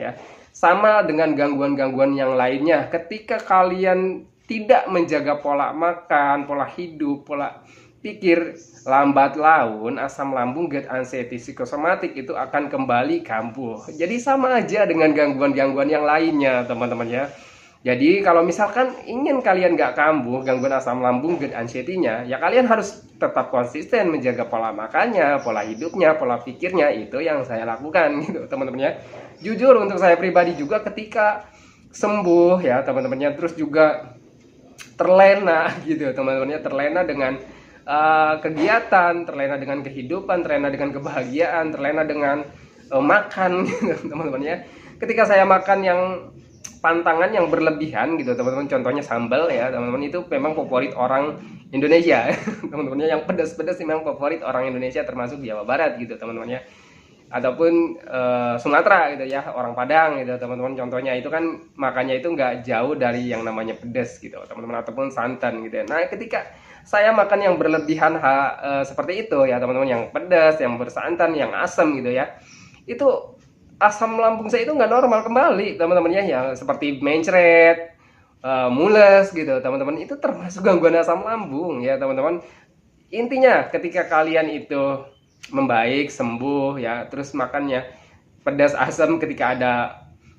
ya. Sama dengan gangguan-gangguan yang lainnya. Ketika kalian tidak menjaga pola makan, pola hidup, pola pikir, lambat laun asam lambung, gerd, anxiety, psikosomatik itu akan kembali kambuh. Jadi sama aja dengan gangguan-gangguan yang lainnya, teman-teman ya. Jadi kalau misalkan ingin kalian nggak kambuh gangguan asam lambung, gerd, anxiety-nya, ya kalian harus tetap konsisten menjaga pola makannya, pola hidupnya, pola pikirnya. Itu yang saya lakukan gitu, teman-teman ya. Jujur untuk saya pribadi juga ketika sembuh ya teman-temannya, terus juga terlena gitu teman-temannya, terlena dengan kegiatan, terlena dengan kehidupan, terlena dengan kebahagiaan, terlena dengan makan gitu teman-temannya. Ketika saya makan yang pantangan yang berlebihan gitu teman-teman, contohnya sambal ya teman-teman, itu memang favorit orang Indonesia teman-temannya. Yang pedas-pedas memang favorit orang Indonesia, termasuk Jawa Barat gitu teman-temannya, ataupun Sumatera gitu ya, orang Padang gitu teman-teman. Contohnya itu kan makannya itu nggak jauh dari yang namanya pedas gitu teman-teman, ataupun santan gitu ya. Nah ketika saya makan yang berlebihan seperti itu ya teman-teman, yang pedas, yang bersantan, yang asam gitu ya, itu asam lambung saya itu nggak normal kembali teman-teman ya, yang seperti mencret, mules gitu teman-teman. Itu termasuk gangguan asam lambung ya teman-teman. Intinya ketika kalian itu membaik, sembuh ya, terus makannya pedas, asam, ketika ada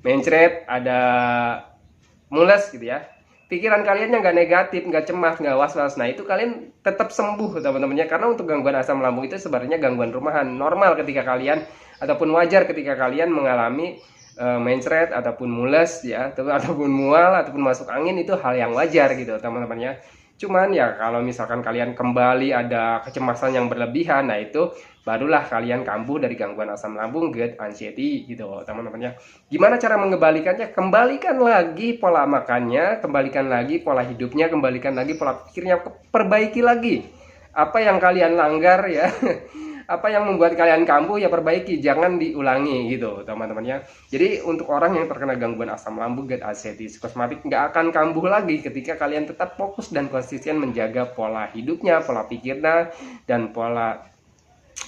mencret, ada mules gitu ya, pikiran kaliannya nggak negatif, nggak cemas, nggak was-was, nah itu kalian tetap sembuh teman-temannya. Karena untuk gangguan asam lambung itu sebenarnya gangguan rumahan, normal ketika kalian, ataupun wajar ketika kalian mengalami mencret ataupun mules ya, ataupun mual ataupun masuk angin, itu hal yang wajar gitu teman-temannya. Cuman ya kalau misalkan kalian kembali ada kecemasan yang berlebihan, nah itu barulah kalian kambuh dari gangguan asam lambung, gerd, anxiety gitu teman-temannya. Gimana cara mengembalikannya? Kembalikan lagi pola makannya, kembalikan lagi pola hidupnya, kembalikan lagi pola pikirnya, perbaiki lagi apa yang kalian langgar ya. Apa yang membuat kalian kambuh ya perbaiki, jangan diulangi gitu teman-temannya. Jadi untuk orang yang terkena gangguan asam lambung, gerd, anxiety, psikosomatik, nggak akan kambuh lagi ketika kalian tetap fokus dan konsisten menjaga pola hidupnya, pola pikirnya, dan pola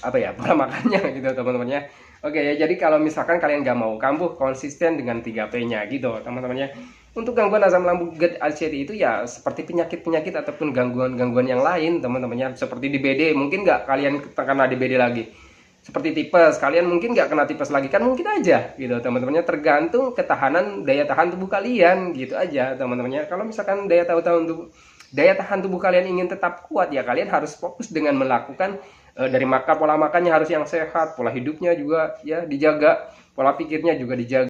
pola makannya gitu teman-temannya. Oke ya, jadi kalau misalkan kalian nggak mau kambuh, konsisten dengan 3P-nya gitu teman-temannya. Untuk gangguan asam lambung, gerd, anxiety itu ya seperti penyakit-penyakit ataupun gangguan-gangguan yang lain teman-temannya. Seperti DBD, mungkin nggak kalian kena DBD lagi. Seperti tipes, kalian mungkin nggak kena tipes lagi, kan mungkin aja gitu teman-temannya. Tergantung ketahanan daya tahan tubuh kalian gitu aja teman-temannya. Kalau misalkan daya tahan tubuh kalian ingin tetap kuat, ya kalian harus fokus dengan melakukan dari pola makannya harus yang sehat, pola hidupnya juga ya dijaga, pola pikirnya juga dijaga.